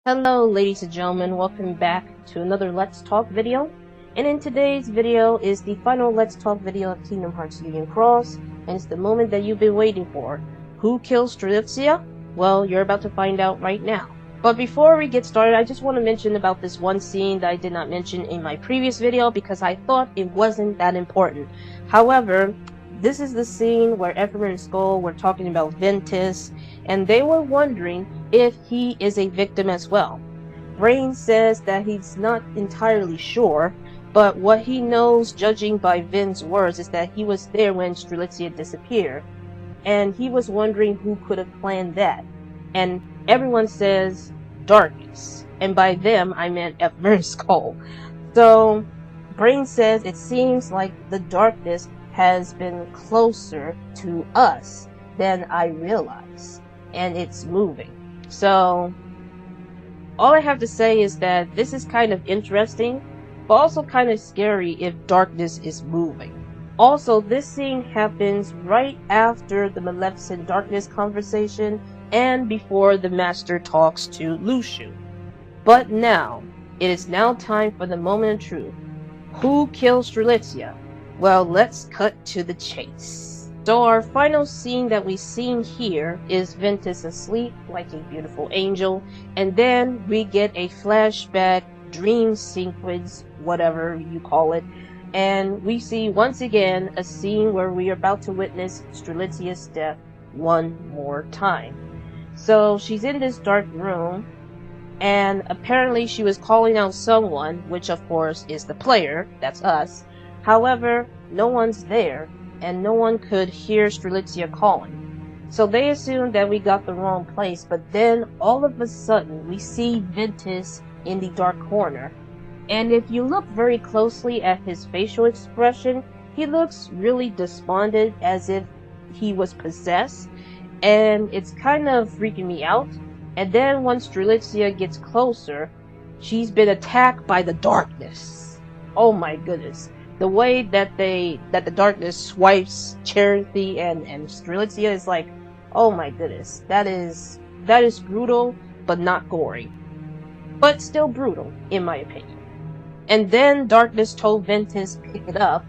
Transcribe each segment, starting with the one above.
Hello ladies and gentlemen, welcome back to another Let's Talk video. And in today's video is the final Let's Talk video of Kingdom Hearts Union Cross, and it's the moment that you've been waiting for. Who kills Strelitzia? Well, you're about to find out right now. But before we get started, I just want to mention about this one scene that I did not mention in my previous video because I thought it wasn't that important. However, this is the scene where Ephraim and Skull were talking about Ventus, and they were wondering if he is a victim as well. Brain says that he's not entirely sure, but what he knows, judging by Vin's words, is that he was there when Strelitzia disappeared, and he was wondering who could have planned that. And everyone says darkness, and by them I meant Ephraim and Skull. So Brain says it seems like the darkness has been closer to us than I realized, and it's moving. So all I have to say is that this is kind of interesting, but also kind of scary if darkness is moving. Also, this scene happens right after the Maleficent Darkness conversation and before the Master talks to Luciu. But now, it is now time for the moment of truth. Who killed Strelitzia? Well, let's cut to the chase. So our final scene that we've seen here is Ventus asleep like a beautiful angel, and then we get a flashback dream sequence, whatever you call it, and we see once again a scene where we are about to witness Strelitzia's death one more time. So she's in this dark room, and apparently she was calling out someone, which of course is the player, that's us. However, no one's there, and no one could hear Strelitzia calling. So they assumed that we got the wrong place, but then all of a sudden we see Ventus in the dark corner. And if you look very closely at his facial expression, he looks really despondent, as if he was possessed, and it's kind of freaking me out. And then once Strelitzia gets closer, she's been attacked by the darkness. Oh my goodness. The way that the darkness swipes Charity and Strelitzia is like, oh my goodness, that is brutal, but not gory. But still brutal, in my opinion. And then Darkness told Ventus pick it up.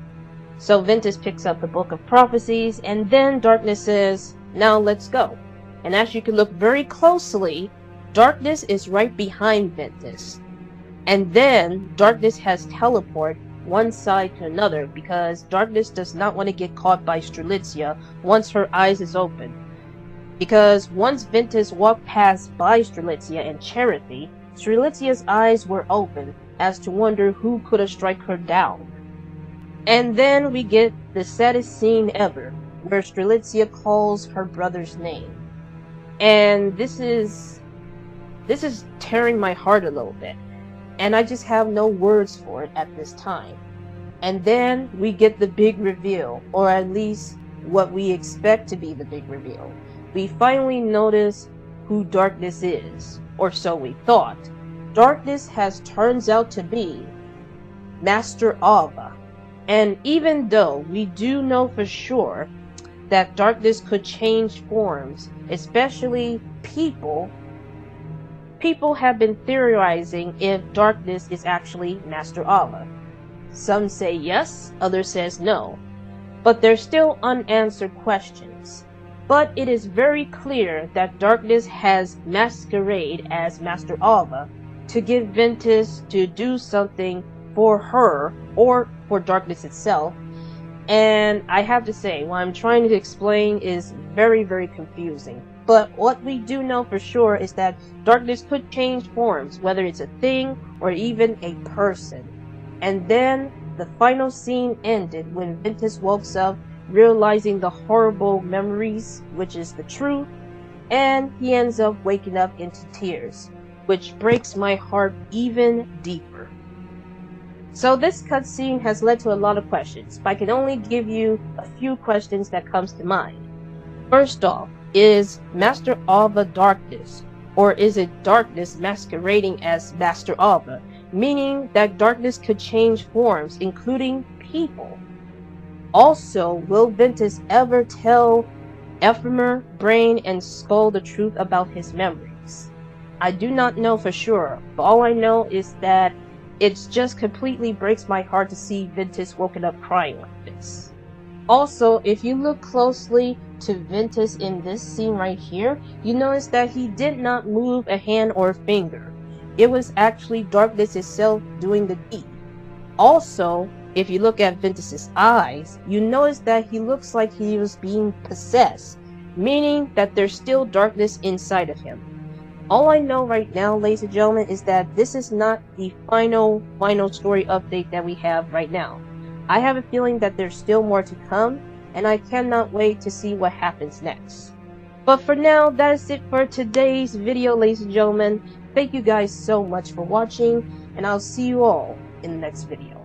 So Ventus picks up the Book of Prophecies, and then Darkness says, now let's go. And as you can look very closely, Darkness is right behind Ventus. And then Darkness has teleport one side to another because Darkness does not want to get caught by Strelitzia once her eyes is open. Because once Ventus walked past by Strelitzia and Charity, Strelitzia's eyes were open as to wonder who could have struck her down. And then we get the saddest scene ever, where Strelitzia calls her brother's name. And this is tearing my heart a little bit. And I just have no words for it at this time. And then we get the big reveal, or at least what we expect to be the big reveal. We finally notice who Darkness is, or so we thought. Darkness turns out to be Master Ava. And even though we do know for sure that Darkness could change forms, especially people have been theorizing if Darkness is actually Master Ava. Some say yes, others says no. But there's still unanswered questions. But it is very clear that Darkness has masqueraded as Master Ava to get Ventus to do something for her or for Darkness itself. And I have to say, what I'm trying to explain is very, very confusing. But what we do know for sure is that Darkness could change forms, whether it's a thing or even a person. And then the final scene ended when Ventus wakes up, realizing the horrible memories, which is the truth, and he ends up waking up into tears, which breaks my heart even deeper. So this cutscene has led to a lot of questions, but I can only give you a few questions that comes to mind. First off, is Master Ava Darkness, or is it Darkness masquerading as Master Ava, meaning that Darkness could change forms, including people? Also, will Ventus ever tell Ephraim, Brain, and Skull the truth about his memories? I do not know for sure, but all I know is that it just completely breaks my heart to see Ventus woken up crying like this. Also, if you look closely to Ventus in this scene right here, you notice that he did not move a hand or a finger. It was actually darkness itself doing the deed. Also, if you look at Ventus's eyes, you notice that he looks like he was being possessed, meaning that there's still darkness inside of him. All I know right now, ladies and gentlemen, is that this is not the final story update that we have right now. I have a feeling that there's still more to come, and I cannot wait to see what happens next. But for now, that is it for today's video, ladies and gentlemen. Thank you guys so much for watching, and I'll see you all in the next video.